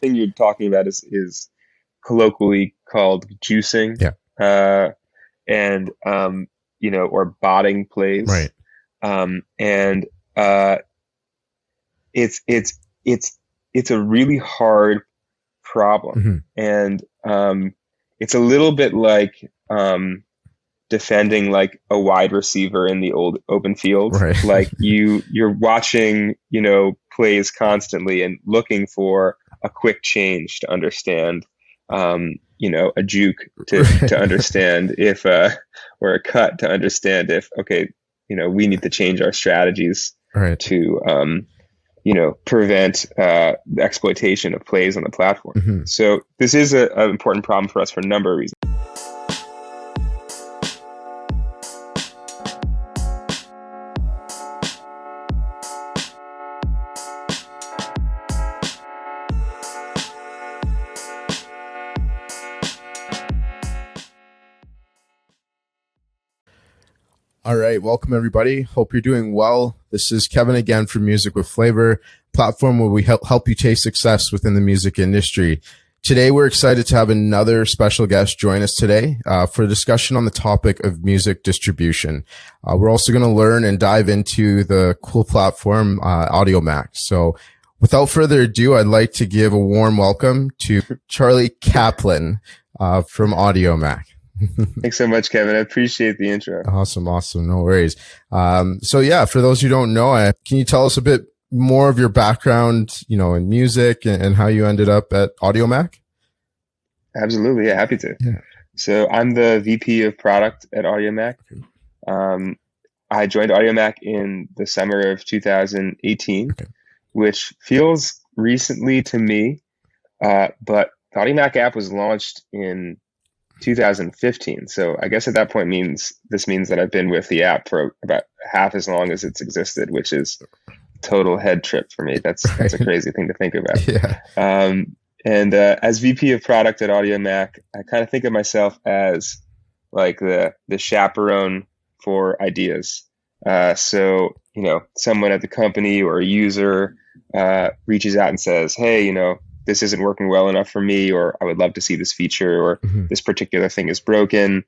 thing you're talking about is colloquially called juicing, Yeah. and or botting plays. Right. And it's a really hard problem, Mm-hmm. and it's a little bit like defending like a wide receiver in the old open field. Right. Like you're watching, plays constantly and looking for a quick change to understand, a juke to understand if, or a cut to understand if, okay, we need to change our strategies Right. to, prevent the exploitation of plays on the platform. Mm-hmm. So this is an important problem for us for a number of reasons. All right. Welcome, everybody. Hope you're doing well. This is Kevin again from Music with Flavor, platform where we help you taste success within the music industry. Today, we're excited to have another special guest join us today for a discussion on the topic of music distribution. We're also going to learn and dive into the cool platform, Audiomack. So without further ado, I'd like to give a warm welcome to Charlie Kaplan from Audiomack. Thanks so much, Kevin. I appreciate the intro. Awesome. No worries. So yeah, for those who don't know, can you tell us a bit more of your background, in music and how you ended up at Audiomack? Absolutely. Yeah, happy to. Yeah. So I'm the VP of product at Audiomack. I joined Audiomack in the summer of 2018, which feels recently to me, but the Audiomack app was launched in 2015. So I guess at that point this means that I've been with the app for about half as long as it's existed, which is a total head trip for me. That's a crazy thing to think about. Yeah. And as VP of product at Audiomack, I kind of think of myself as like the chaperone for ideas. So someone at the company or a user reaches out and says, hey, this isn't working well enough for me, or I would love to see this feature, or this particular thing is broken.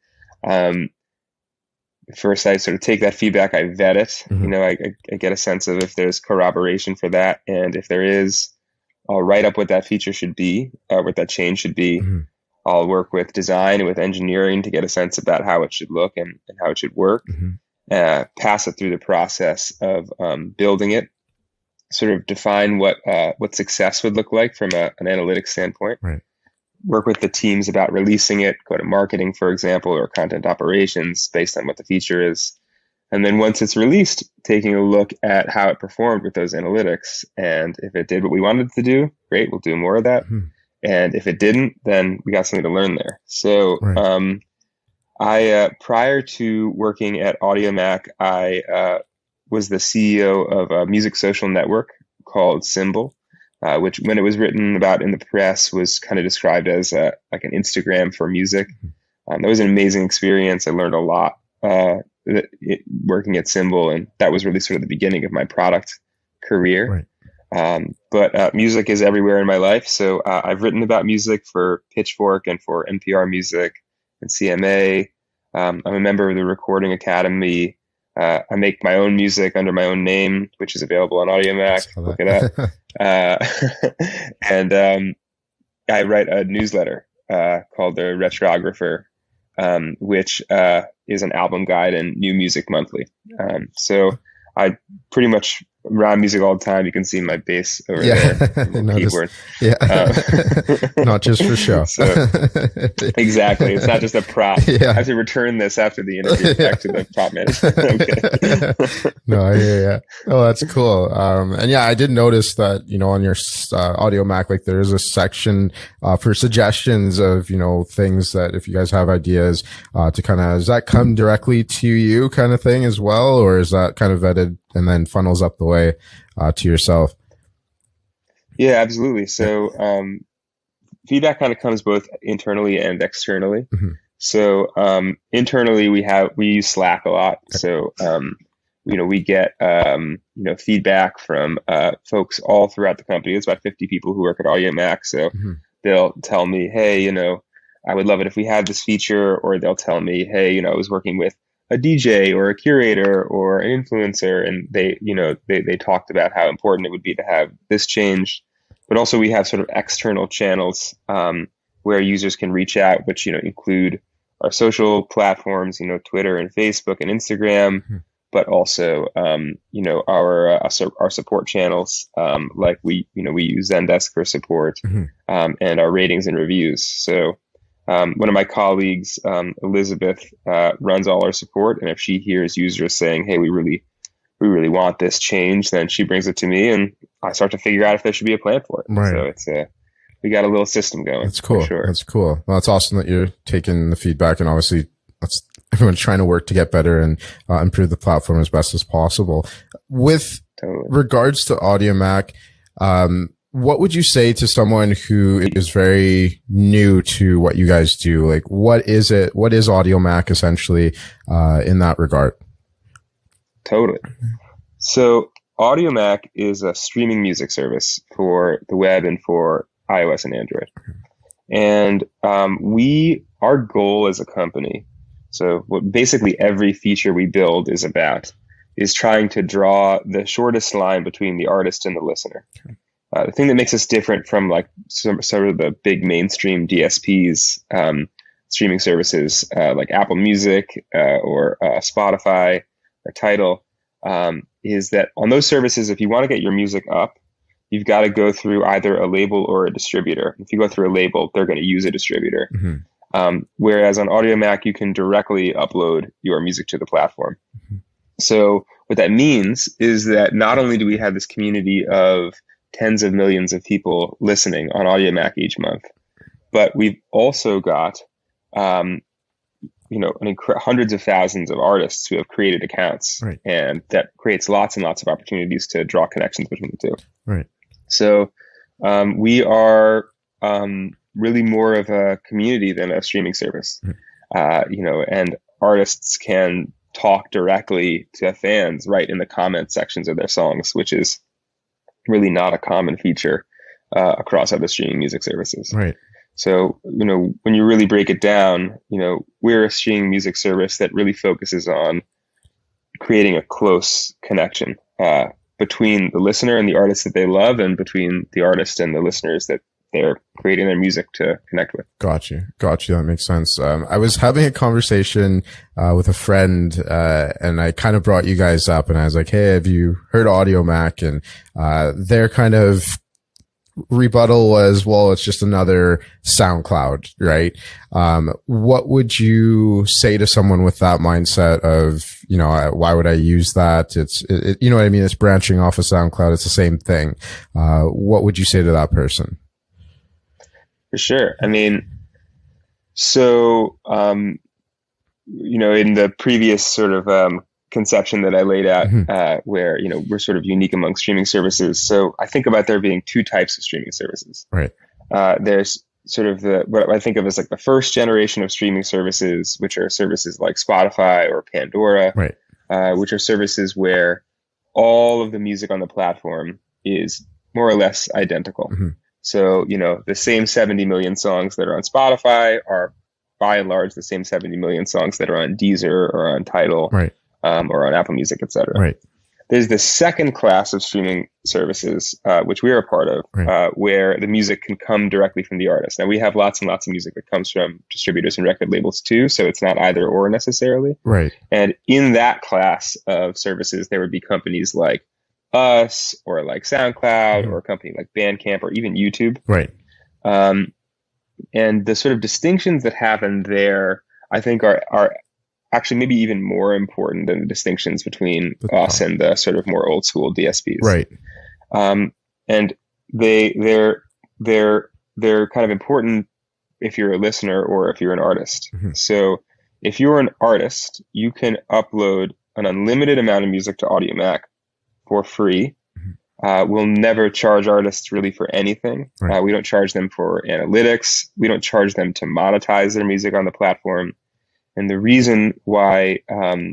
First, I sort of take that feedback, I vet it. I get a sense of if there's corroboration for that. And if there is, I'll write up what that feature should be, what that change should be. I'll work with design and with engineering to get a sense about how it should look and how it should work. Pass it through the process of building it, sort of define what success would look like from an analytics standpoint. Right. Work with the teams about releasing it, go to marketing, for example, or content operations based on what the feature is. And then once it's released, taking a look at how it performed with those analytics. And if it did what we wanted it to do, great, we'll do more of that. And if it didn't, then we got something to learn there. So I prior to working at Audiomack, I was the CEO of a music social network called Symbol, which when it was written about in the press was kind of described as like an Instagram for music. That was an amazing experience. I learned a lot working at Symbol, and that was really sort of the beginning of my product career. But music is everywhere in my life. So I've written about music for Pitchfork and for NPR Music and CMA. I'm a member of the Recording Academy. I make my own music under my own name, which is available on Audiomack. Look it up. And I write a newsletter called The Retrographer, which is an album guide and new music monthly. So I pretty much around music all the time. You can see my bass over there, keyboard. Not just for show. So, exactly. It's not just a prop. I have to return this after the interview back to the prop manager. No, I hear ya. Oh, that's cool. And yeah, I did notice that, on your Audiomack, like there is a section for suggestions of, things that if you guys have ideas to kind of, does that come directly to you kind of thing as well? Or is that kind of vetted and then funnels up the way to yourself? Yeah, absolutely. So feedback kind of comes both internally and externally. So internally, we use Slack a lot. So we get feedback from folks all throughout the company. There's about 50 people who work at Audiomack, so they'll tell me, hey, I would love it if we had this feature, or they'll tell me, hey, I was working with a DJ or a curator or an influencer, and they talked about how important it would be to have this change. But also we have sort of external channels where users can reach out, which include our social platforms, Twitter and Facebook and Instagram, but also our support channels, like we use Zendesk for support, and our ratings and reviews. So one of my colleagues, Elizabeth, runs all our support, and if she hears users saying, hey, we really want this change, then she brings it to me, and I start to figure out if there should be a plan for it. Right. So we got a little system going. That's cool. Sure. That's cool. Well, it's awesome that you're taking the feedback, and obviously everyone's trying to work to get better and improve the platform as best as possible. With regards to Audiomack, what would you say to someone who is very new to what you guys do? Like, what is it? What is Audiomack essentially in that regard? Totally. So Audiomack is a streaming music service for the web and for iOS and Android. And our goal as a company, so what basically every feature we build is about, is trying to draw the shortest line between the artist and the listener. The thing that makes us different from like sort of the big mainstream DSPs, streaming services like Apple Music or Spotify or Tidal, is that on those services, if you want to get your music up, you've got to go through either a label or a distributor. If you go through a label, they're going to use a distributor. Whereas on Audiomack, you can directly upload your music to the platform. So what that means is that not only do we have this community of tens of millions of people listening on Audiomack each month, but we've also got hundreds of thousands of artists who have created accounts, right. And that creates lots and lots of opportunities to draw connections between the two. Right. So we are really more of a community than a streaming service, and artists can talk directly to fans right in the comment sections of their songs, which is really not a common feature across other streaming music services. Right. So, when you really break it down, we're a streaming music service that really focuses on creating a close connection between the listener and the artist that they love, and between the artist and the listeners that they're creating their music to connect with. Got you. That makes sense. I was having a conversation with a friend, and I kind of brought you guys up, and I was like, hey, have you heard Audiomack? And their kind of rebuttal was, well, it's just another SoundCloud, right? What would you say to someone with that mindset of, why would I use that? It's you know what I mean? It's branching off of SoundCloud. It's the same thing. What would you say to that person? For sure. I mean, so, in the previous sort of conception that I laid out, where, we're sort of unique among streaming services. So I think about there being two types of streaming services. Right. There's sort of what I think of as like the first generation of streaming services, which are services like Spotify or Pandora, right. Which are services where all of the music on the platform is more or less identical. So, the same 70 million songs that are on Spotify are by and large the same 70 million songs that are on Deezer or on Tidal, right. Or on Apple Music, etc. Right. There's the second class of streaming services, which we are a part of, right. Where the music can come directly from the artist. Now, we have lots and lots of music that comes from distributors and record labels too, so it's not either or necessarily. Right. And in that class of services, there would be companies like us, or like SoundCloud, or a company like Bandcamp, or even YouTube. Right. And the sort of distinctions that happen there, I think, are actually maybe even more important than the distinctions between us and the sort of more old school DSPs. Right. And they're kind of important if you're a listener or if you're an artist. So if you're an artist, you can upload an unlimited amount of music to Audiomack for free. We'll never charge artists really for anything. Right. We don't charge them for analytics. We don't charge them to monetize their music on the platform. And the reason why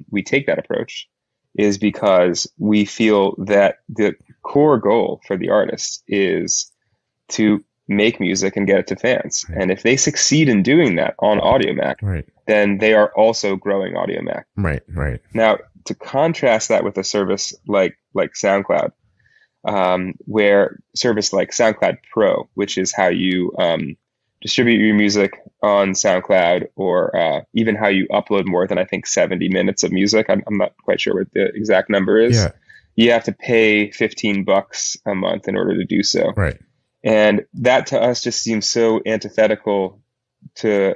we take that approach is because we feel that the core goal for the artist is to make music and get it to fans. Right. And if they succeed in doing that on Audiomack, Right. then they are also growing Audiomack. Right. Right. Now, to contrast that with a service like SoundCloud, where service like SoundCloud Pro, which is how you distribute your music on SoundCloud, or even how you upload more than, I think, 70 minutes of music. I'm not quite sure what the exact number is. Yeah. You have to pay $15 a month in order to do so. Right. And that to us just seems so antithetical to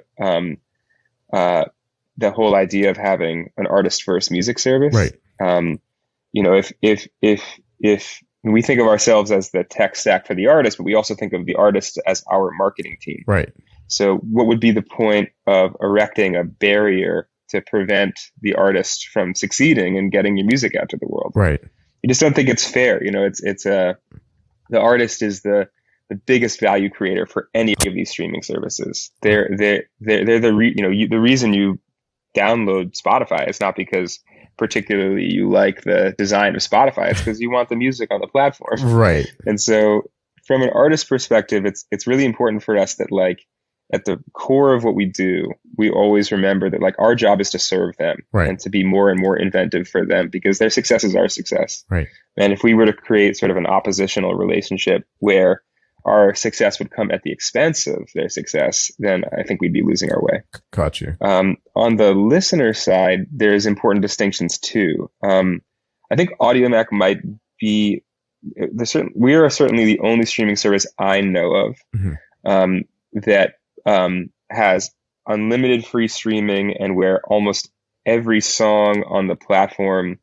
the whole idea of having an artist first music service. Right. If we think of ourselves as the tech stack for the artist, but we also think of the artist as our marketing team. Right. So what would be the point of erecting a barrier to prevent the artist from succeeding and getting your music out to the world? Right. You just don't think it's fair. The artist is the biggest value creator for any of these streaming services. They're the reason you download Spotify is not because particularly you like the design of Spotify. It's because you want the music on the platform. Right. And so from an artist perspective, it's really important for us that, like, at the core of what we do, we always remember that, like, our job is to serve them. Right. And to be more and more inventive for them, because their success is our success. Right. And if we were to create sort of an oppositional relationship where our success would come at the expense of their success, then I think we'd be losing our way. Got you. On the listener side, there's important distinctions too. I think Audiomack might be we are certainly the only streaming service I know of that has unlimited free streaming, and where almost every song on the platform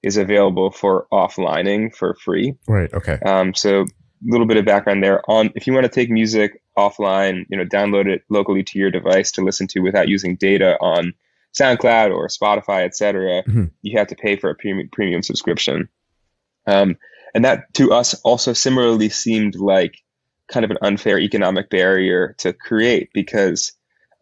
is available for offlining for free. Right. Okay. So a little bit of background there on, if you want to take music offline, download it locally to your device to listen to without using data on SoundCloud or Spotify, etc. You have to pay for a premium subscription. And that to us also similarly seemed like kind of an unfair economic barrier to create, because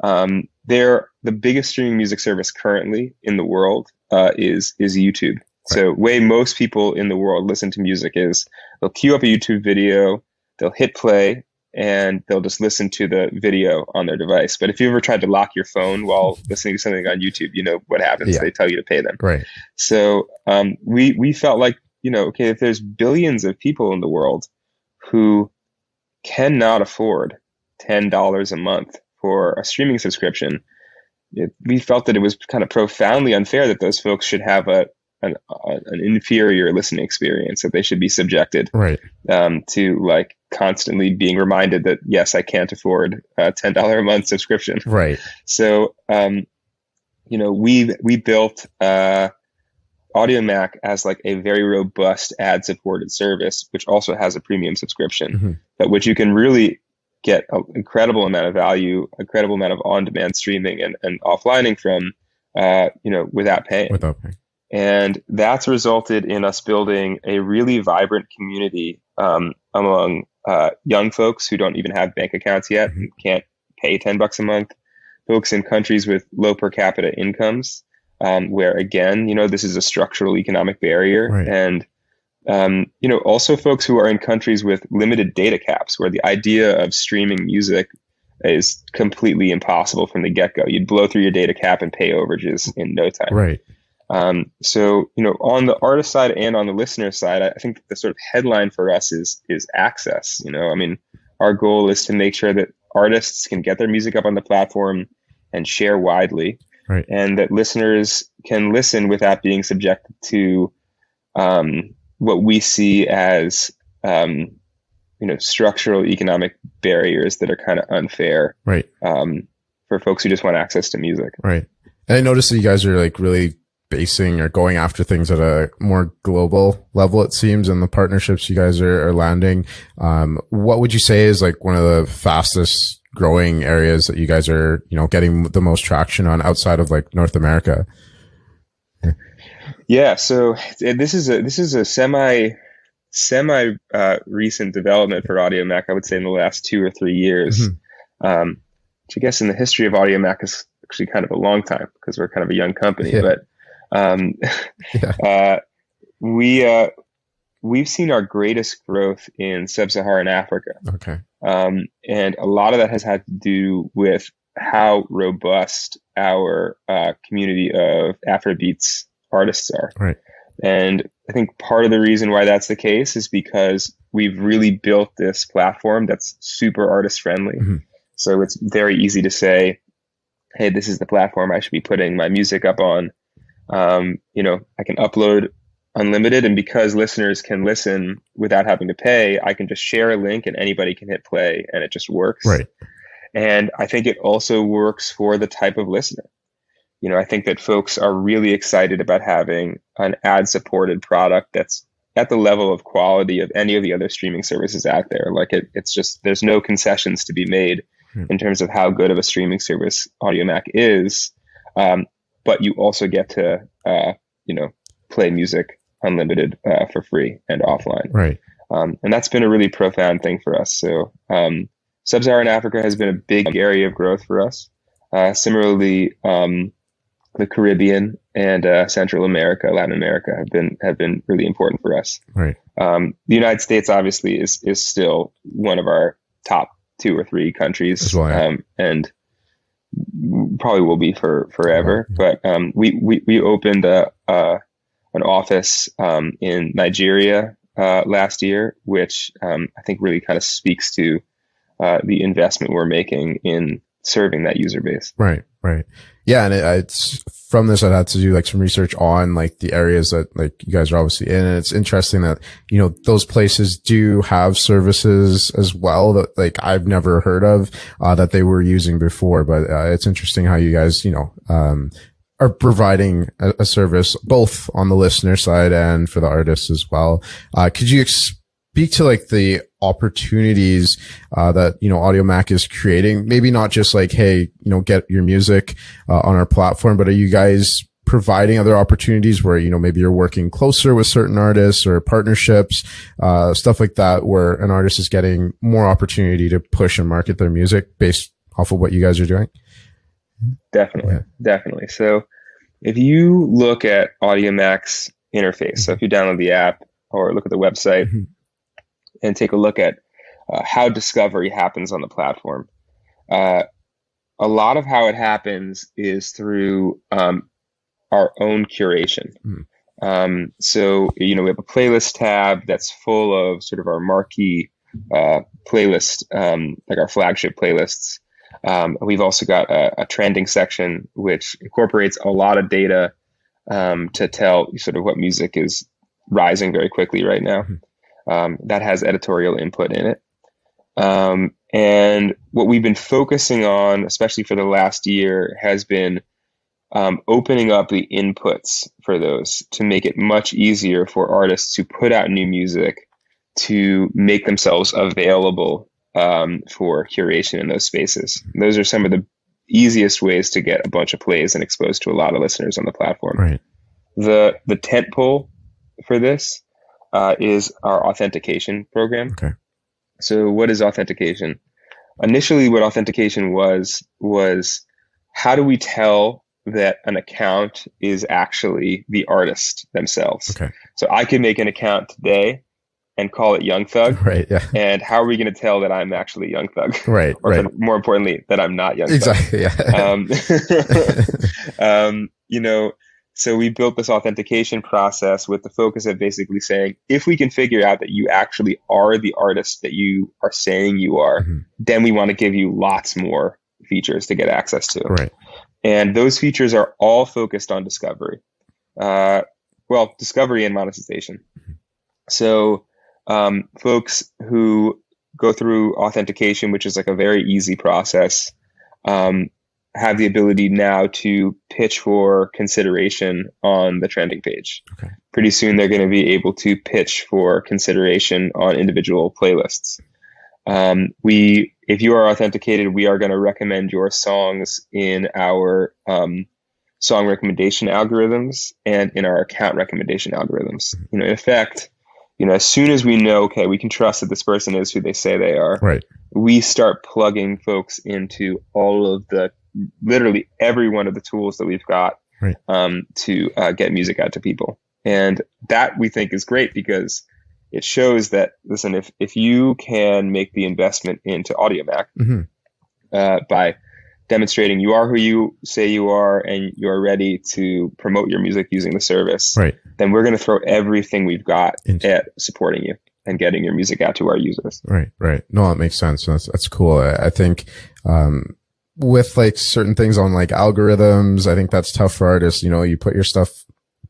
they're the biggest streaming music service currently in the world is YouTube. So way most people in the world listen to music is they'll queue up a YouTube video, they'll hit play, and they'll just listen to the video on their device. But if you ever tried to lock your phone while listening to something on YouTube, you know what happens. Yeah. They tell you to pay them. Right. So we felt like, okay, if there's billions of people in the world who cannot afford $10 a month for a streaming subscription, we felt that it was kind of profoundly unfair that those folks should have an inferior listening experience, that they should be subjected to, like, constantly being reminded that, yes, I can't afford a $10 a month subscription. Right. So, we built Audiomack as like a very robust ad-supported service, which also has a premium subscription, but which you can really get an incredible amount of value, incredible amount of on-demand streaming and offlining from, without paying. And that's resulted in us building a really vibrant community among young folks who don't even have bank accounts yet, who can't pay $10 a month, folks in countries with low per capita incomes, where, again, this is a structural economic barrier. And, also folks who are in countries with limited data caps, where the idea of streaming music is completely impossible from the get-go. You'd blow through your data cap and pay overages in no time. Right. So, on the artist side and on the listener side, I think the sort of headline for us is access. Our goal is to make sure that artists can get their music up on the platform and share widely, and that listeners can listen without being subjected to what we see as structural economic barriers that are kind of unfair for folks who just want access to music. Right. And I noticed that you guys are like really basing or going after things at a more global level, it seems, and the partnerships you guys are landing. What would you say is like one of the fastest growing areas that you guys are, getting the most traction on outside of like North America? Yeah. So this is a semi recent development for Audiomack, I would say in the last 2 or 3 years, which I guess in the history of Audiomack is actually kind of a long time because we're kind of a young company. But Um, Yeah. we've seen our greatest growth in sub-Saharan Africa. Okay. And a lot of that has had to do with how robust our community of Afrobeats artists are. Right. And I think part of the reason why that's the case is because we've really built this platform that's super artist friendly. Mm-hmm. So it's very easy to say, hey, this is the platform I should be putting my music up on. I can upload unlimited, and because listeners can listen without having to pay, I can just share a link and anybody can hit play and it just works. Right. And I think it also works for the type of listener. I think that folks are really excited about having an ad-supported product that's at the level of quality of any of the other streaming services out there. Like it's just, there's no concessions to be made in terms of how good of a streaming service Audiomack is. But you also get to, play music unlimited for free and offline. Right. And that's been a really profound thing for us. So Sub-Saharan Africa has been a big area of growth for us. Similarly, the Caribbean and Central America, Latin America have been really important for us. Right. The United States obviously is still one of our top 2 or 3 countries, as well, yeah. And probably will be for forever. Yeah. But we opened an office in Nigeria last year, which I think really kind of speaks to the investment we're making in serving that user base. Right. Yeah. And it's from this, I had to do like some research on like the areas that like you guys are obviously in. And it's interesting that, those places do have services as well that like I've never heard of, that they were using before. But it's interesting how you guys, are providing a service both on the listener side and for the artists as well. Could you speak to like the opportunities that Audiomack is creating? Maybe not just like, hey, get your music on our platform, but are you guys providing other opportunities where maybe you're working closer with certain artists or partnerships, stuff like that, where an artist is getting more opportunity to push and market their music based off of what you guys are doing? Definitely. So if you look at Audiomack's interface, so if you download the app or look at the website and take a look at how discovery happens on the platform, a lot of how it happens is through our own curation. So, we have a playlist tab that's full of sort of our marquee playlist, like our flagship playlists. We've also got a trending section, which incorporates a lot of data to tell sort of what music is rising very quickly right now. That has editorial input in it. And what we've been focusing on, especially for the last year, has been opening up the inputs for those to make it much easier for artists to put out new music, to make themselves available for curation in those spaces. Those are some of the easiest ways to get a bunch of plays and exposed to a lot of listeners on the platform. Right. The tentpole for this is our authentication program. Okay. So what is authentication? Initially, what authentication was how do we tell that an account is actually the artist themselves? Okay. So I could make an account today and call it Young Thug. Right. Yeah. And how are we going to tell that I'm actually Young Thug? Right. Or right. more importantly, that I'm not Young Thug. Exactly. Yeah. So we built this authentication process with the focus of basically saying, if we can figure out that you actually are the artist that you are saying you are, then we want to give you lots more features to get access to. Right. And those features are all focused on discovery. Discovery and monetization. So folks who go through authentication, which is like a very easy process, have the ability now to pitch for consideration on the trending page. Okay. Pretty soon they're going to be able to pitch for consideration on individual playlists. If you are authenticated, we are going to recommend your songs in our song recommendation algorithms and in our account recommendation algorithms. In effect, as soon as we know, okay, we can trust that this person is who they say they are, right, we start plugging folks into all of literally every one of the tools that we've got Right. to get music out to people. And that we think is great because it shows that, listen, if you can make the investment into Audiomack by demonstrating you are who you say you are and you're ready to promote your music using the service, right, then we're going to throw everything we've got at supporting you and getting your music out to our users. Right, right. No, that makes sense. That's cool. I think with like certain things on like algorithms, I think that's tough for artists. You know, you put your stuff,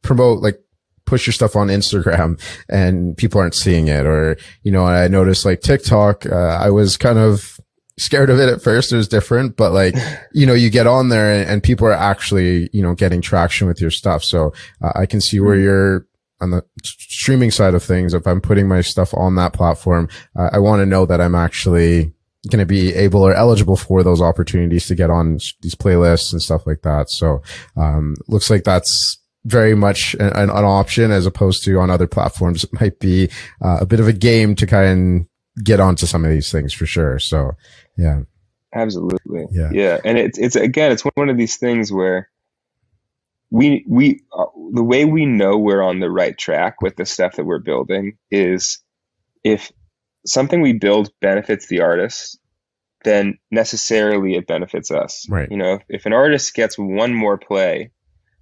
push your stuff on Instagram and people aren't seeing it. Or, you know, I noticed like TikTok, I was kind of scared of it at first. It was different, but like, you know, you get on there and people are actually, you know, getting traction with your stuff. So I can see where you're on the streaming side of things. If I'm putting my stuff on that platform, I want to know that I'm actually going to be able or eligible for those opportunities to get on these playlists and stuff like that. So, looks like that's very much an option, as opposed to on other platforms. It might be a bit of a game to kind of get onto some of these things for sure. So, yeah. Absolutely. Yeah. And it's again, it's one of these things where we the way we know we're on the right track with the stuff that we're building is if something we build benefits the artist, then necessarily it benefits us. Right. You know, if an artist gets one more play,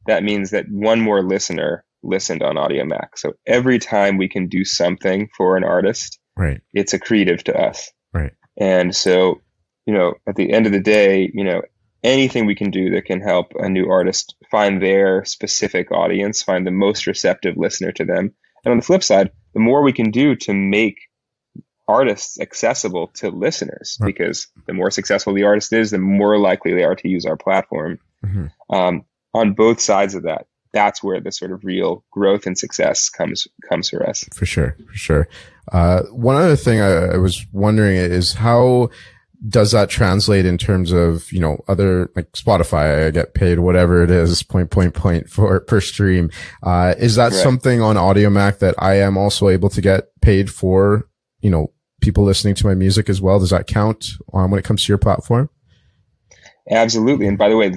that means that one more listener listened on Audiomack. So every time we can do something for an artist, right, it's accretive to us. Right. And so, you know, at the end of the day, you know, anything we can do that can help a new artist find their specific audience, find the most receptive listener to them. And on the flip side, the more we can do to make artists accessible to listeners, right, because the more successful the artist is, the more likely they are to use our platform. On both sides of that, that's where the sort of real growth and success comes for us. For sure. One other thing I was wondering is, how does that translate in terms of, you know, other, like Spotify, I get paid whatever it is, point for per stream. Is that something on Audiomack that I am also able to get paid for, you know, people listening to my music as well? Does that count when it comes to your platform? Absolutely. And by the way,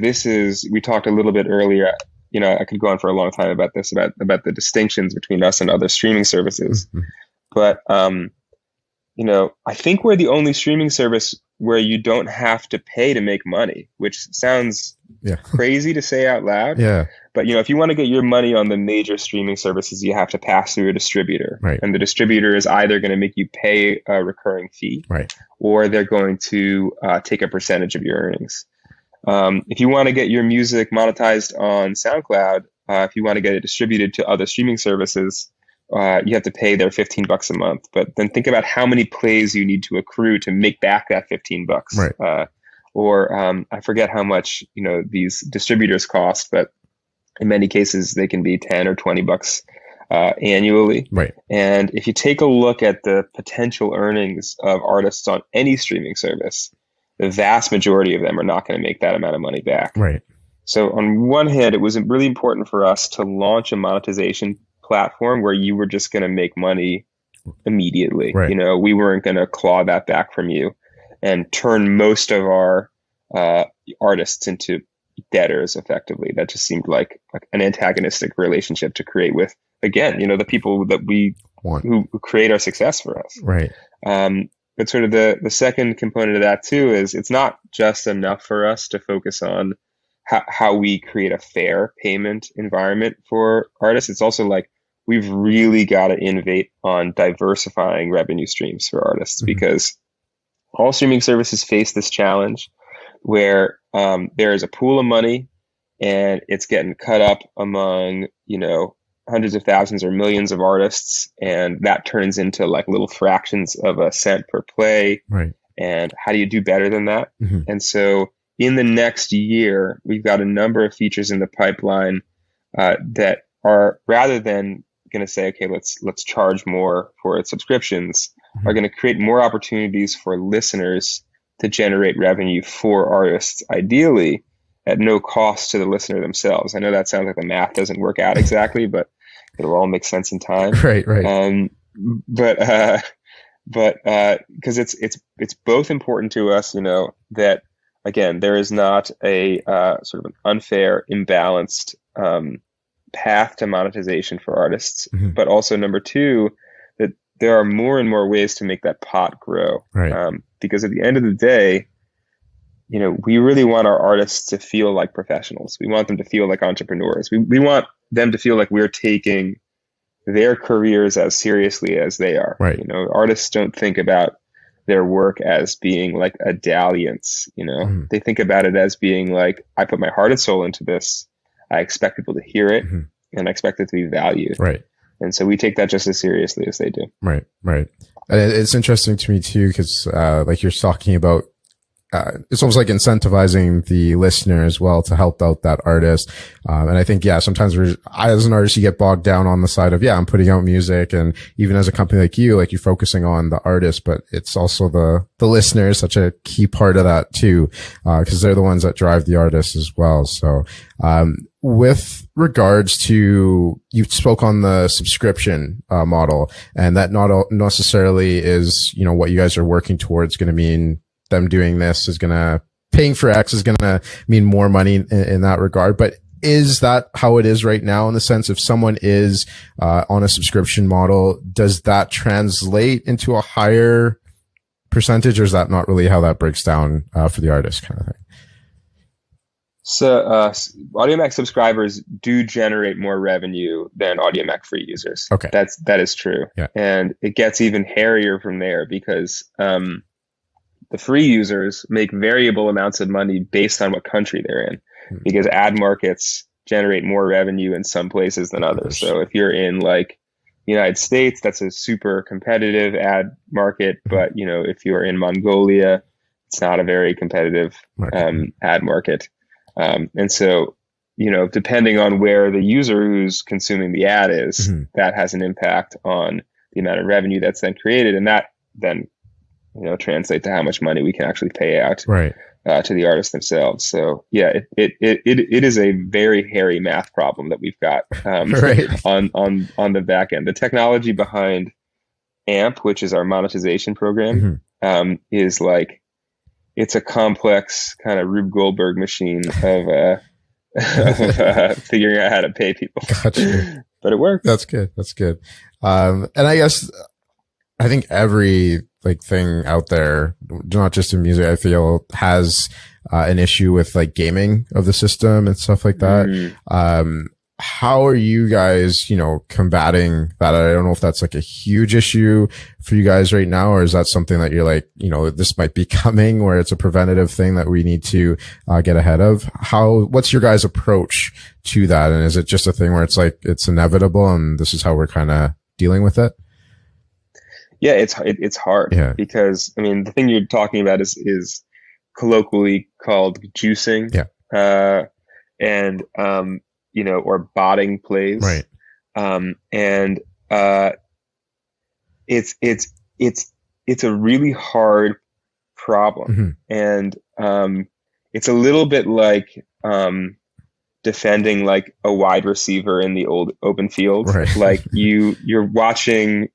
we talked a little bit earlier, you know, I could go on for a long time about this, about the distinctions between us and other streaming services. But, you know, I think we're the only streaming service where you don't have to pay to make money, which sounds crazy to say out loud. Yeah. But, you know, if you want to get your money on the major streaming services, you have to pass through a distributor. Right. And the distributor is either going to make you pay a recurring fee, right, or they're going to take a percentage of your earnings. If you want to get your music monetized on SoundCloud, if you want to get it distributed to other streaming services, you have to pay their $15 a month. But then think about how many plays you need to accrue to make back that $15. Right. I forget how much, you know, these distributors cost, but in many cases they can be $10 or $20 annually. Right. And if you take a look at the potential earnings of artists on any streaming service, the vast majority of them are not going to make that amount of money back. Right. So on one hand, it was really important for us to launch a monetization platform where you were just going to make money immediately. Right. You know, we weren't going to claw that back from you and turn most of our artists into debtors effectively. That just seemed like an antagonistic relationship to create with, again, you know, the people that we want, who create our success for us. Right. But sort of the second component of that too is it's not just enough for us to focus on how we create a fair payment environment for artists. It's also like we've really got to innovate on diversifying revenue streams for artists, because all streaming services face this challenge where there is a pool of money and it's getting cut up among, you know, hundreds of thousands or millions of artists, and that turns into like little fractions of a cent per play. Right. And how do you do better than that? And so in the next year, we've got a number of features in the pipeline that are, rather than going to say, okay, let's charge more for its subscriptions, are going to create more opportunities for listeners to generate revenue for artists, ideally at no cost to the listener themselves. I know that sounds like the math doesn't work out exactly, but it'll all make sense in time. Right. But because it's both important to us, you know, that again, there is not a sort of an unfair, imbalanced path to monetization for artists. Mm-hmm. But also, number two, that there are more and more ways to make that pot grow. Right. Because at the end of the day, we really want our artists to feel like professionals. We want them to feel like entrepreneurs. We want them to feel like we're taking their careers as seriously as they are. Right. Artists don't think about their work as being like a dalliance. Mm-hmm. They think about it as being like, I put my heart and soul into this. I expect people to hear it, mm-hmm. and I expect it to be valued. Right. And so we take that just as seriously as they do. Right. Right. And it's interesting to me too, because like you're talking about, it's almost like incentivizing the listener as well to help out that artist. And I think, sometimes as an artist, you get bogged down on the side of, I'm putting out music. And even as a company like you're focusing on the artist, but it's also the listener is such a key part of that too, because they're the ones that drive the artist as well. So, with regards to, you spoke on the subscription model, and that not necessarily is, what you guys are working towards going to mean them doing this is going to, paying for X is going to mean more money in that regard. But is that how it is right now, in the sense if someone is on a subscription model, does that translate into a higher percentage, or is that not really how that breaks down for the artist kind of thing? So Audiomack subscribers do generate more revenue than Audiomack free users. Okay. That is true. Yeah. And it gets even hairier from there, because the free users make variable amounts of money based on what country they're in, because ad markets generate more revenue in some places than others. So if you're in like the United States, that's a super competitive ad market. But, if you're in Mongolia, it's not a very competitive ad market. And so, depending on where the user who's consuming the ad is, that has an impact on the amount of revenue that's then created. And that then translate to how much money we can actually pay out to the artists themselves. So it is a very hairy math problem that we've got on the back end. The technology behind AMP, which is our monetization program, is like, it's a complex kind of Rube Goldberg machine of figuring out how to pay people. Gotcha. But it works. That's good. And I think every thing out there, not just in music, I feel has an issue with gaming of the system and stuff like that. How are you guys, combating that? I don't know if that's a huge issue for you guys right now, or is that something that you're this might be coming, where it's a preventative thing that we need to get ahead of? What's your guys' approach to that? And is it just a thing where it's inevitable and this is how we're kind of dealing with it? Yeah, it's hard, because the thing you're talking about is colloquially called juicing, and or botting plays, right? And it's a really hard problem, and it's a little bit like defending a wide receiver in the old open field. Right. You're watching,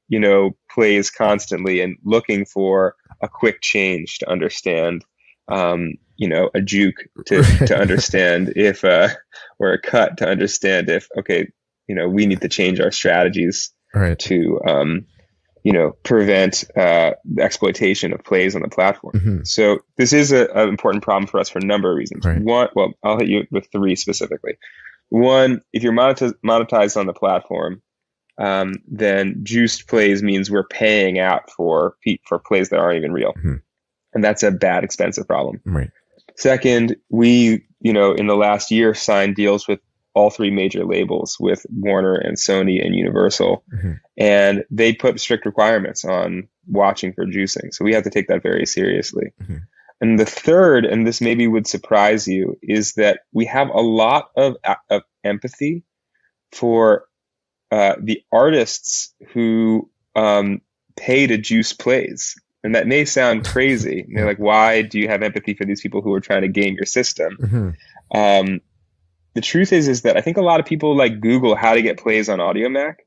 plays constantly and looking for a quick change to understand, a juke to understand if, or a cut to understand if, okay, we need to change our strategies to, prevent the exploitation of plays on the platform. So this is an important problem for us for a number of reasons. One, well, I'll hit you with three specifically. One, if you're monetized on the platform, then juiced plays means we're paying out for plays that aren't even real. And that's a bad, expensive problem. Second, we, in the last year signed deals with all three major labels, with Warner and Sony and Universal. And they put strict requirements on watching for juicing. So we have to take that very seriously. And the third, and this maybe would surprise you, is that we have a lot of empathy for the artists who pay to juice plays. And that may sound crazy. They're like, why do you have empathy for these people who are trying to game your system? The truth is that I think a lot of people Google how to get plays on Audiomack,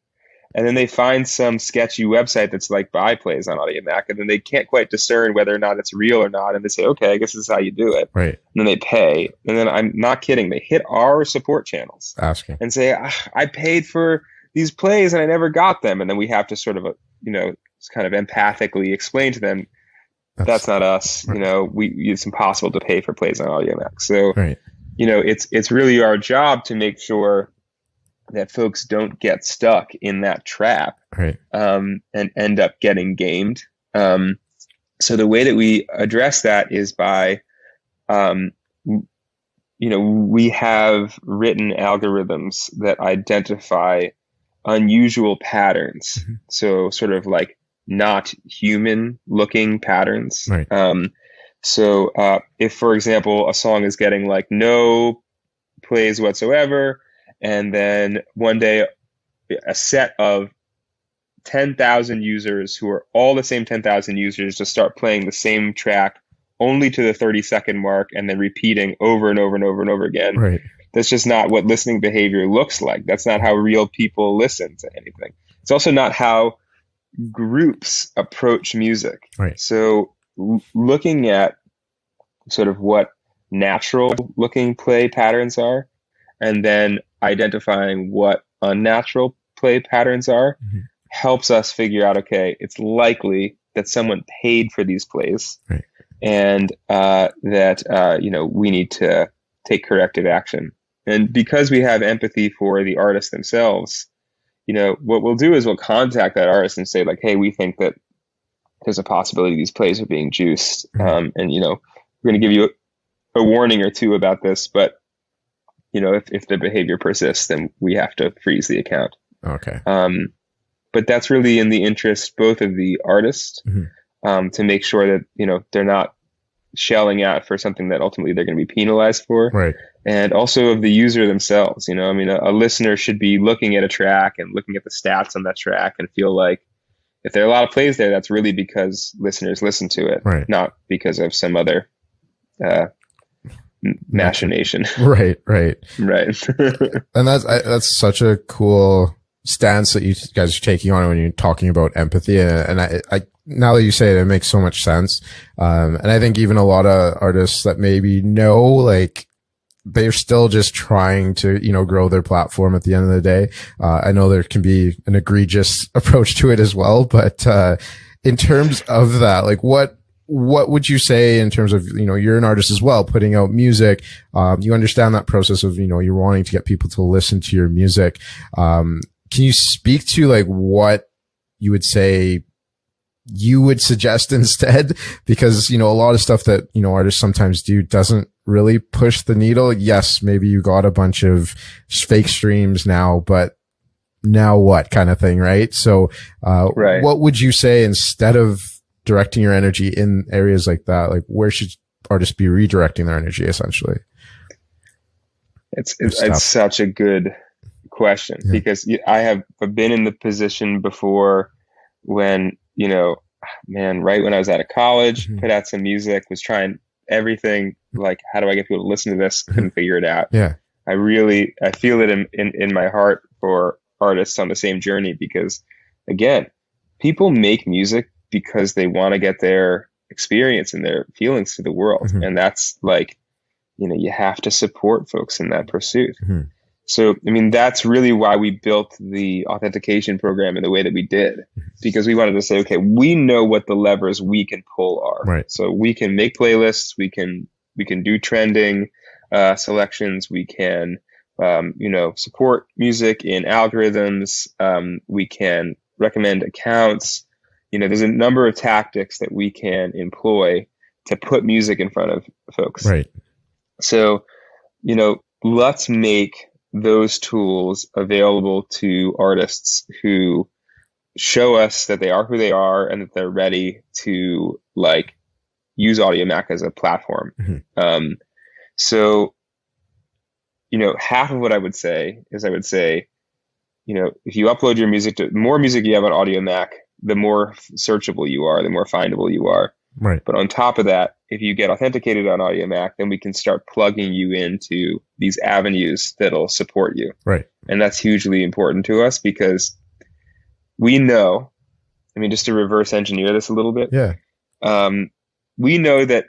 and then they find some sketchy website that's like buy plays on Audiomack, and then they can't quite discern whether or not it's real or not, and they say, okay, I guess this is how you do it. Right. And then they pay, and then I'm not kidding, they hit our support channels Asking. and say, I paid for these plays and I never got them, and then we have to sort of, kind of empathically explain to them, that's not us. Right. It's impossible to pay for plays on Audiomack. So, right. It's really our job to make sure that folks don't get stuck in that trap, right. And end up getting gamed. So the way that we address that is by, we have written algorithms that identify unusual patterns. Mm-hmm. So sort of like not human looking patterns. Right. So if, for example, a song is getting like no plays whatsoever, and then one day a set of 10,000 users who are all the same 10,000 users just start playing the same track only to the 30-second mark and then repeating over and over and over and over again. Right. That's just not what listening behavior looks like. That's not how real people listen to anything. It's also not how groups approach music. Right. So looking at sort of what natural looking play patterns are, and then identifying what unnatural play patterns are, mm-hmm. helps us figure out, okay, it's likely that someone paid for these plays, right. and that we need to take corrective action. And because we have empathy for the artists themselves, what we'll do is we'll contact that artist and say, like, hey, we think that there's a possibility these plays are being juiced, mm-hmm. And we're going to give you a warning or two about this, but if the behavior persists, then we have to freeze the account. Okay. But that's really in the interest both of the artist, mm-hmm. To make sure that they're not shelling out for something that ultimately they're going to be penalized for, right? And also of the user themselves. A listener should be looking at a track and looking at the stats on that track and feel like if there are a lot of plays there, that's really because listeners listen to it, right? Not because of some other machination. Right. And that's such a cool stance that you guys are taking on when you're talking about empathy. And I now that you say it, it makes so much sense. And I think even a lot of artists that maybe know, like, they're still just trying to, grow their platform at the end of the day. I know there can be an egregious approach to it as well, but, in terms of that, like, what would you say in terms of, you're an artist as well, putting out music. You understand that process of, you're wanting to get people to listen to your music. Can you speak to like what you would say you would suggest instead? Because, a lot of stuff that, artists sometimes do doesn't really push the needle. Yes, maybe you got a bunch of fake streams now, but now what kind of thing, right? So, right. What would you say instead of directing your energy in areas like that? Like, where should artists be redirecting their energy essentially? It's such a good question, yeah. Because I have been in the position before when, right when I was out of college, mm-hmm. put out some music, was trying everything, like, how do I get people to listen to this? Couldn't figure it out. Yeah. I feel it in my heart for artists on the same journey, because again, people make music because they want to get their experience and their feelings to the world. Mm-hmm. And that's like, you have to support folks in that pursuit. Mm-hmm. So, that's really why we built the authentication program in the way that we did, because we wanted to say, okay, we know what the levers we can pull are. Right. So we can make playlists, we can do trending selections, we can, support music in algorithms, we can recommend accounts. There's a number of tactics that we can employ to put music in front of folks. Right. So, let's make those tools available to artists who show us that they are who they are and that they're ready to like use Audiomack as a platform. Mm-hmm. So, half of what I would say is if you upload your music the more music you have on Audiomack, the more searchable you are, the more findable you are. Right. But on top of that, if you get authenticated on Audiomack, then we can start plugging you into these avenues that'll support you. Right. And that's hugely important to us because, we know, I mean, just to reverse engineer this a little bit, Yeah. We know that,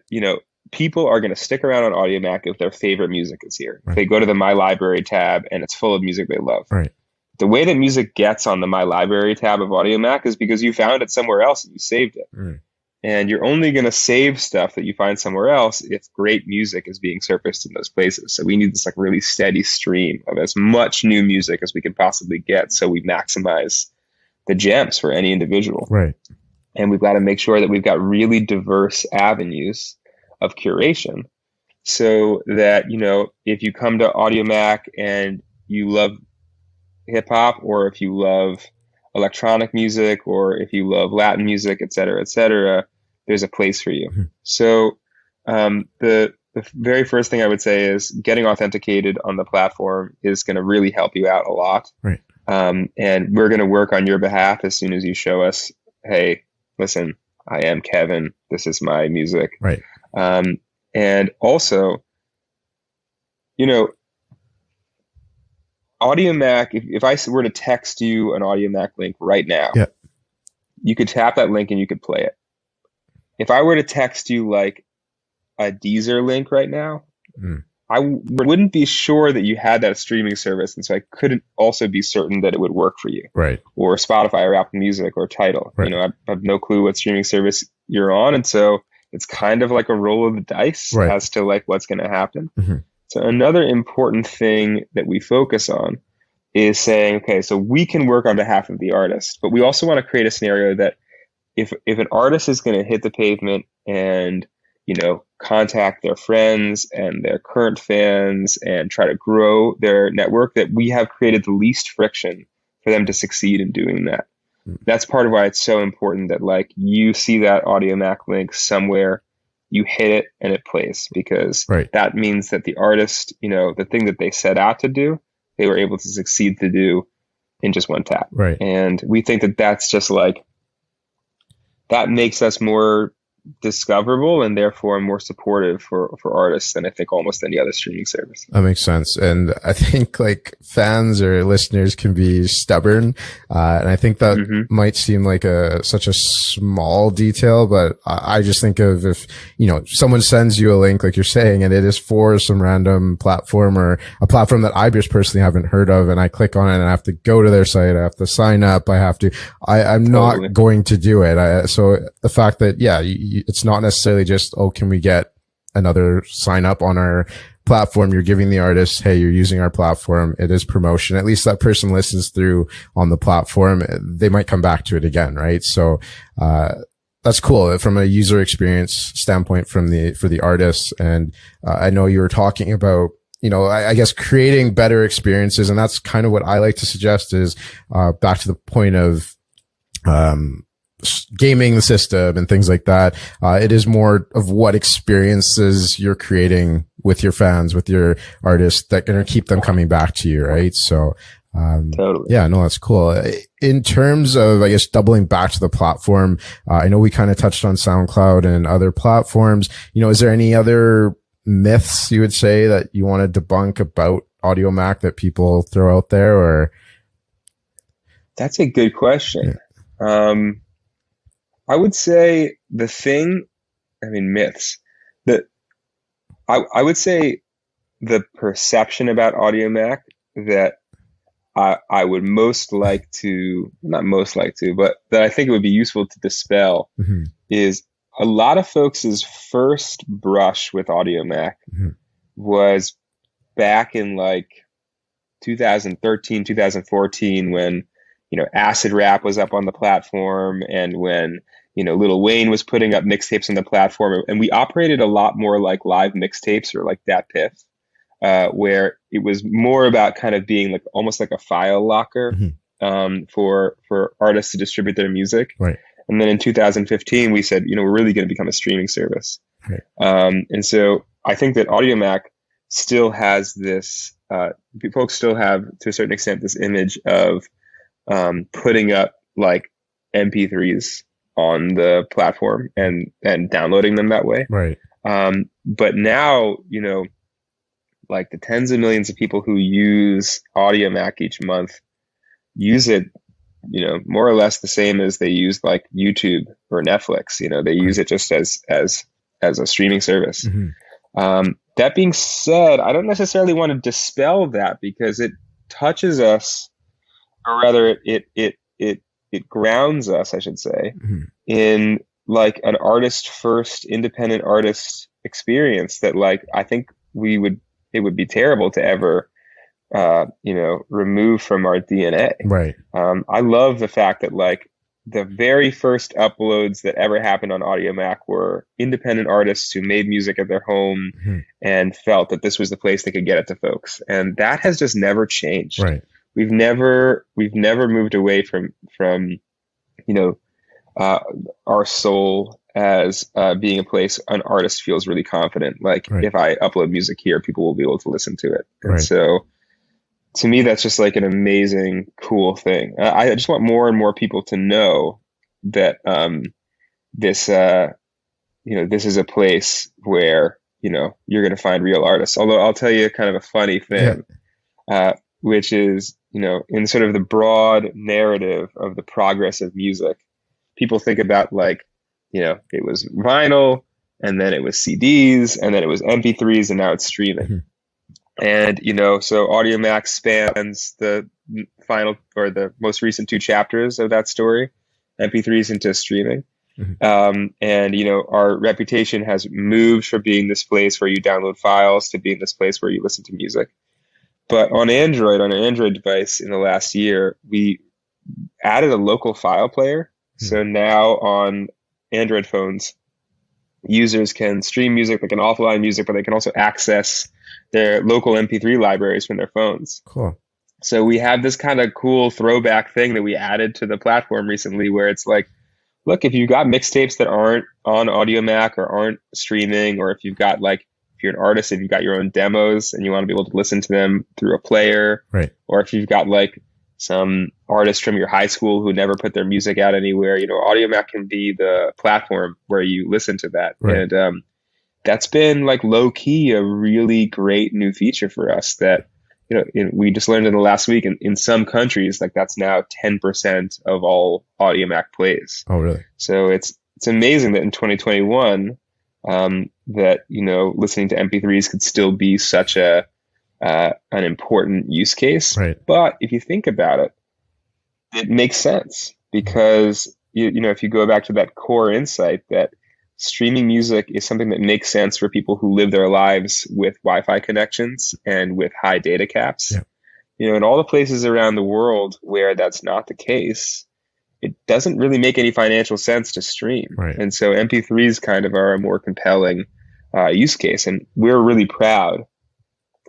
people are going to stick around on Audiomack if their favorite music is here. Right. They go to the My Library tab and it's full of music they love. Right. The way that music gets on the My Library tab of Audiomack is because you found it somewhere else and you saved it. Mm. And you're only going to save stuff that you find somewhere else if great music is being surfaced in those places. So we need this like really steady stream of as much new music as we can possibly get, so we maximize the gems for any individual. Right. And we've got to make sure that we've got really diverse avenues of curation, so that, if you come to Audiomack and you love hip hop, or if you love electronic music, or if you love Latin music, et cetera, there's a place for you. Mm-hmm. So the very first thing I would say is getting authenticated on the platform is going to really help you out a lot. Right. And we're going to work on your behalf as soon as you show us, hey, listen, I am Kevin. This is my music. Right. And also, Audiomack, if I were to text you an Audiomack link right now, yeah, you could tap that link and you could play it. If I were to text you like a Deezer link right now, I wouldn't be sure that you had that streaming service, and so I couldn't also be certain that it would work for you. Right. Or Spotify or Apple Music or Tidal. Right. I have no clue what streaming service you're on, and so it's kind of like a roll of the dice as to like what's going to happen. Mm-hmm. So another important thing that we focus on is saying, okay, so we can work on behalf of the artist, but we also want to create a scenario that if an artist is going to hit the pavement and contact their friends and their current fans and try to grow their network, that we have created the least friction for them to succeed in doing that. That's part of why it's so important that like you see that Audiomack link somewhere, you hit it and it plays, because that means that the artist, the thing that they set out to do, they were able to succeed to do in just one tap. Right. And we think that that's just like, that makes us more discoverable and therefore more supportive for artists than I think almost any other streaming service. That makes sense. And I think like fans or listeners can be stubborn. And I think that might seem like such a small detail, but I just think of if, someone sends you a link, like you're saying, and it is for some random platform or a platform that I just personally haven't heard of, and I click on it and I have to go to their site, I have to sign up, I'm not going to do it. So the fact that, it's not necessarily just, can we get another sign up on our platform? You're giving the artist, hey, you're using our platform. It is promotion. At least that person listens through on the platform. They might come back to it again, right? So, that's cool from a user experience standpoint for the artists. And, I know you were talking about, I guess creating better experiences. And that's kind of what I like to suggest is, back to the point of, gaming the system and things like that. It is more of what experiences you're creating with your fans, with your artists, that going to keep them coming back to you, right? So, totally. Yeah, no, that's cool. In terms of, I guess, doubling back to the platform, I know we kind of touched on SoundCloud and other platforms. Is there any other myths you would say that you want to debunk about Audiomack that people throw out there, or? That's a good question. Yeah. I would say myths that I would say the perception about Audiomack that I would not most like to, but that I think it would be useful to dispel is a lot of folks' first brush with Audiomack was back in like 2013, 2014, when acid rap was up on the platform, and when Lil Wayne was putting up mixtapes on the platform, and we operated a lot more like live mixtapes or like Dat Piff, where it was more about kind of being like almost like a file locker for artists to distribute their music. Right. And then in 2015, we said, we're really going to become a streaming service. Right. And so I think that Audiomack still has this, folks still have to a certain extent this image of putting up like MP3s on the platform and downloading them that way. Right. But now, like the tens of millions of people who use Audiomack each month use it more or less the same as they use like YouTube or Netflix. They use it just as a streaming service. That being said, I don't necessarily want to dispel that, because it touches us, or rather it grounds us, I should say, in like an artist first, independent artist experience that, like, I think it would be terrible to ever remove from our DNA. Right. I love the fact that, like, the very first uploads that ever happened on Audiomack were independent artists who made music at their home and felt that this was the place they could get it to folks. And that has just never changed. Right. We've never moved away from our soul as being a place an artist feels really confident. Like, if I upload music here, people will be able to listen to it. And so to me, that's just like an amazing, cool thing. I just want more and more people to know that this is a place where you're going to find real artists. Although I'll tell you kind of a funny thing, which is in sort of the broad narrative of the progress of music, people think about, like, it was vinyl, and then it was CDs, and then it was MP3s, and now it's streaming. And, so Audiomack spans the final, or the most recent 2 chapters of that story, MP3s into streaming. And, our reputation has moved from being this place where you download files to being this place where you listen to music. But on an Android device in the last year, we added a local file player. So now on Android phones, users can stream music, they can offline music, but they can also access their local MP3 libraries from their phones. Cool. So we have this kind of cool throwback thing that we added to the platform recently, where it's like, look, if you've got mixtapes that aren't on Audiomack or aren't streaming, or if you've got, like, if you're an artist, if you've got your own demos and you want to be able to listen to them through a player, or if you've got, like, some artist from your high school who never put their music out anywhere, Audiomack can be the platform where you listen to that. And that's been, like, low key a really great new feature for us that, we just learned in the last week, in some countries, like, that's now 10% of all Audiomack plays. Oh, really? So it's amazing that in 2021, that, listening to MP3s could still be such an important use case. But if you think about it, it makes sense, because if you go back to that core insight that streaming music is something that makes sense for people who live their lives with Wi-Fi connections and with high data caps. In all the places around the world where that's not the case, it doesn't really make any financial sense to stream. And so MP3s kind of are a more compelling use case. And we're really proud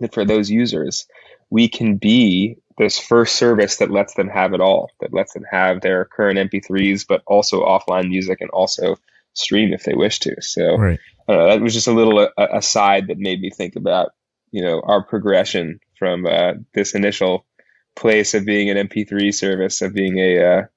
that for those users, we can be this first service that lets them have it all, that lets them have their current MP3s, but also offline music, and also stream if they wish to. So that was just a little aside that made me think about, our progression from this initial place of being an MP3 service, of being a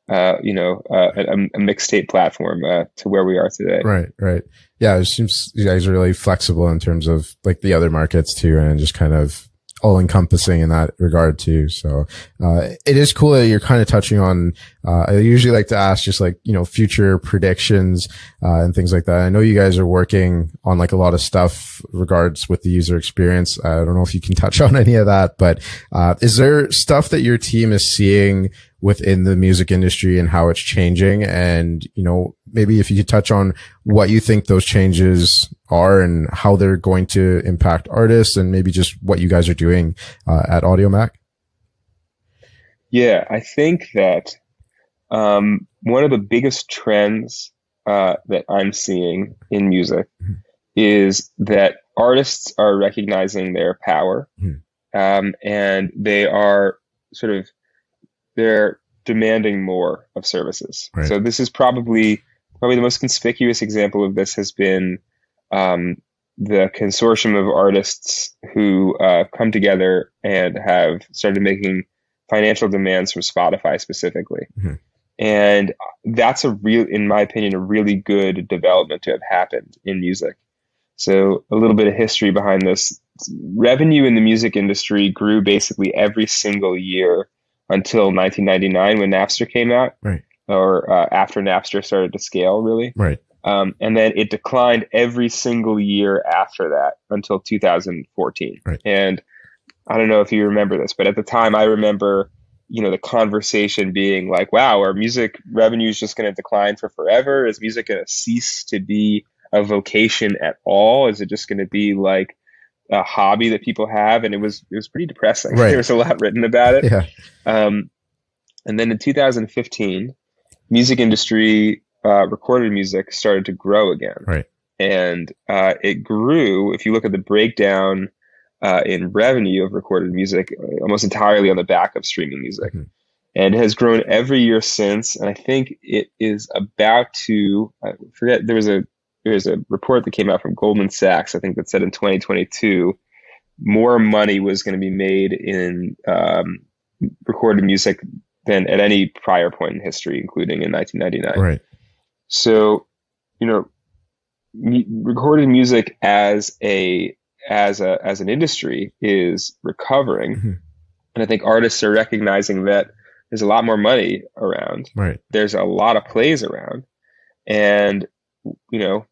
mixtape platform, to where we are today. Right. Yeah, it seems you guys are really flexible in terms of, like, the other markets too, and just kind of all encompassing in that regard too. So, it is cool that you're kind of touching on, I usually like to ask just, like, future predictions, and things like that. I know you guys are working on, like, a lot of stuff regards with the user experience. I don't know if you can touch on any of that, but, is there stuff that your team is seeing within the music industry and how it's changing? And, maybe if you could touch on what you think those changes are and how they're going to impact artists, and maybe just what you guys are doing at Audiomack. Yeah, I think that one of the biggest trends that I'm seeing in music is that artists are recognizing their power, and they are they're demanding more of services. So this is probably the most conspicuous example of this has been the consortium of artists who come together and have started making financial demands from Spotify specifically. And that's in my opinion, a really good development to have happened in music. So a little bit of history behind this. Revenue in the music industry grew basically every single year until 1999 when Napster came out, Right. or after Napster started to scale, really. Right. And then it declined every single year after that until 2014. Right. And I don't know if you remember this, but at the time I remember, the conversation being like, wow, are music revenues just going to decline for forever? Is music going to cease to be a vocation at all? Is it just going to be like a hobby that people have? And it was pretty depressing. Right. There was a lot written about it. Yeah. And then in 2015, music industry, recorded music started to grow again. Right. And it grew, if you look at the breakdown in revenue of recorded music, almost entirely on the back of streaming music. Mm-hmm. And it has grown every year since. And I think it is about to, I forget, there was a report that came out from Goldman Sachs, I think, that said in 2022, more money was going to be made in recorded music than at any prior point in history, including in 1999. Right. So, recorded music as an industry is recovering. Mm-hmm. And I think artists are recognizing that there's a lot more money around. Right. There's a lot of plays around. And,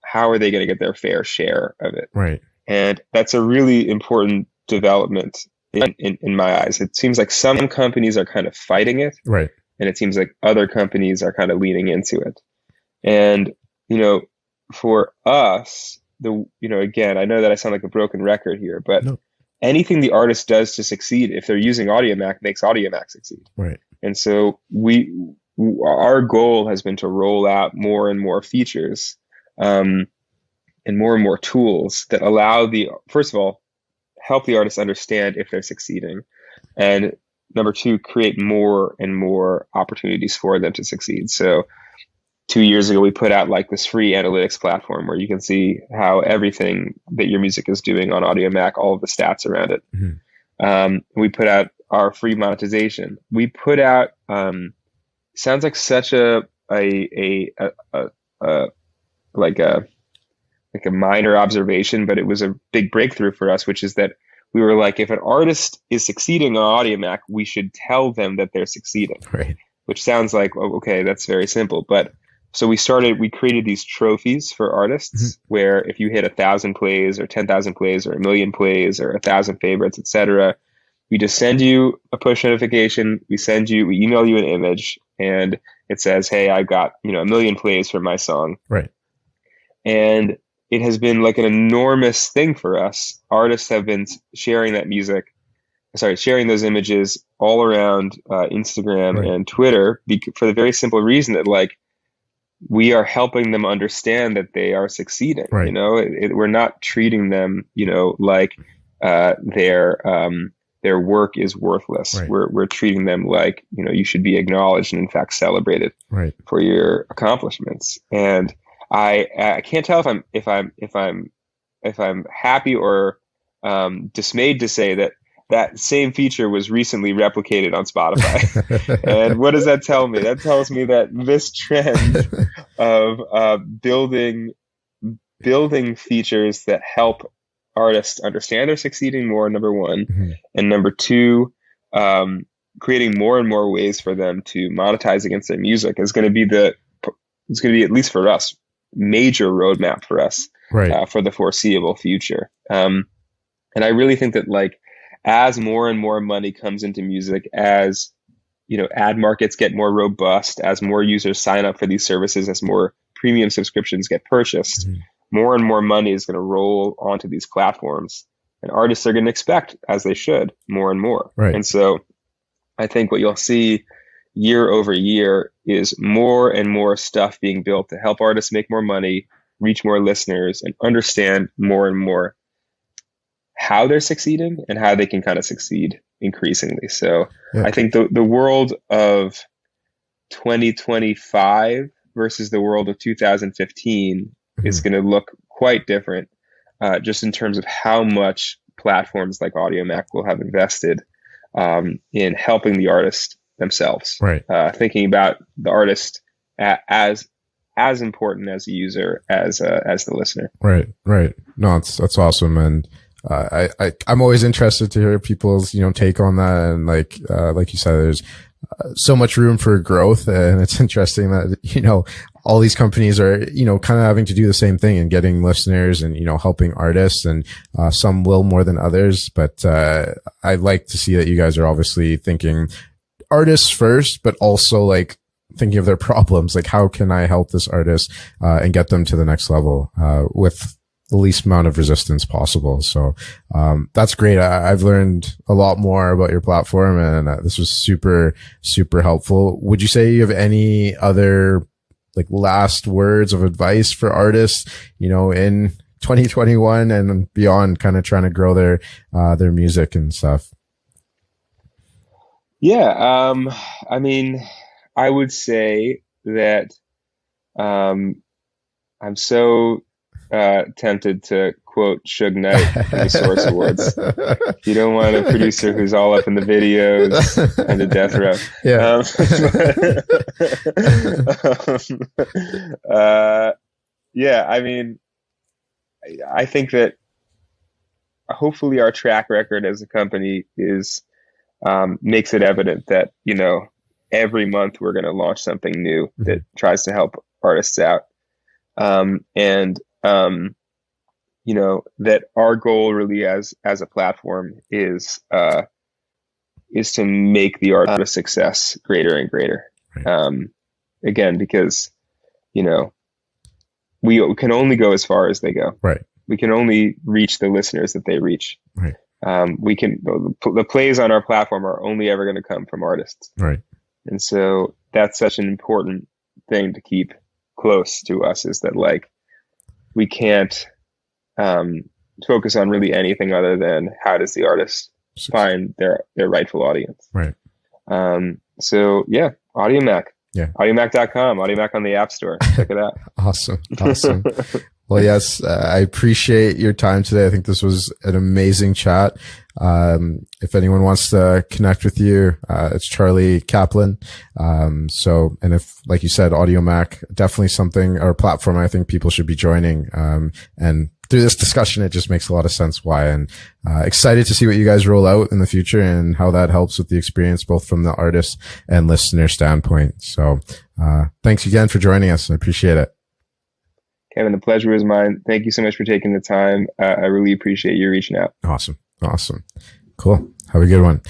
how are they going to get their fair share of it? Right. And that's a really important development in my eyes. It seems like some companies are kind of fighting it. Right. And it seems like other companies are kind of leaning into it. And, for us, again, I know that I sound like a broken record here, but no. Anything the artist does to succeed, if they're using Audiomack, makes Audiomack succeed. Right. And so our goal has been to roll out more and more features, and more tools that allow first of all, help the artist understand if they're succeeding. And number two, create more and more opportunities for them to succeed. So 2 years ago, we put out like this free analytics platform where you can see how everything that your music is doing on Audiomack, all of the stats around it. Mm-hmm. We put out our free monetization. We put out, sounds like such a minor observation, but it was a big breakthrough for us, which is that we were like, if an artist is succeeding on Audiomack, we should tell them that they're succeeding. Right. Which sounds like, oh, okay, that's very simple. But so we created these trophies for artists, mm-hmm. where if you hit 1,000 plays or 10,000 plays or 1 million plays or 1,000 favorites, etc., we just send you a push notification. We email you an image, and it says, hey, I got 1 million plays for my song. Right. And it has been like an enormous thing for us. Artists have been sharing those images all around Instagram right. and Twitter for the very simple reason that we are helping them understand that they are succeeding. Right. We're not treating them, like their work is worthless. Right. We're treating them like, you should be acknowledged and in fact celebrated right. for your accomplishments. And I can't tell if I'm happy or dismayed to say that same feature was recently replicated on Spotify. And what does that tell me? That tells me that this trend of building features that help artists understand they're succeeding more, number one, mm-hmm. and number two, creating more and more ways for them to monetize against their music is going to be, at least for us, major roadmap for us, right. For the foreseeable future. And I really think that as more and more money comes into music, as ad markets get more robust, as more users sign up for these services, as more premium subscriptions get purchased, mm-hmm. more and more money is going to roll onto these platforms, and artists are going to expect, as they should, more and more. Right. And so I think what you'll see year over year is more and more stuff being built to help artists make more money, reach more listeners, and understand more and more how they're succeeding and how they can kind of succeed increasingly. So yeah. I think the world of 2025 versus the world of 2015 mm-hmm. is going to look quite different, just in terms of how much platforms like Audiomack will have invested in helping the artist themselves. Right. Thinking about the artist as important as a user as the listener. Right. No, that's awesome. And I'm always interested to hear people's, take on that. And like you said, there's so much room for growth. And it's interesting that, all these companies are, kind of having to do the same thing and getting listeners and, helping artists, and some will more than others. But I like to see that you guys are obviously thinking artists first, but also like thinking of their problems. Like, how can I help this artist and get them to the next level with the least amount of resistance possible? So that's great. I've learned a lot more about your platform, and this was super, super helpful. Would you say you have any other like last words of advice for artists, in 2021 and beyond, kind of trying to grow their music and stuff? Yeah. I mean, I would say that I'm so tempted to quote Suge Knight from the Source Awards. You don't want a producer who's all up in the videos and the death row. Yeah. I mean, I think that hopefully our track record as a company makes it evident that, every month we're going to launch something new that tries to help artists out. That our goal really as a platform is to make the artist success greater and greater. Right. Again, because, we can only go as far as they go. Right. We can only reach the listeners that they reach. Right. The plays on our platform are only ever going to come from artists. Right. And so that's such an important thing to keep close to us, is that like, we can't focus on really anything other than how does the artist find their rightful audience. Right. So yeah, Audiomack. Yeah. Audiomack.com, Audiomack on the App Store. Check it out. Awesome. Well, yes, I appreciate your time today. I think this was an amazing chat. If anyone wants to connect with you, it's Charlie Kaplan. And if, like you said, Audiomack, definitely something, or platform I think people should be joining. And through this discussion, it just makes a lot of sense why, and excited to see what you guys roll out in the future and how that helps with the experience, both from the artist and listener standpoint. So, thanks again for joining us. I appreciate it. Kevin, the pleasure was mine. Thank you so much for taking the time. I really appreciate you reaching out. Awesome. Cool. Have a good one.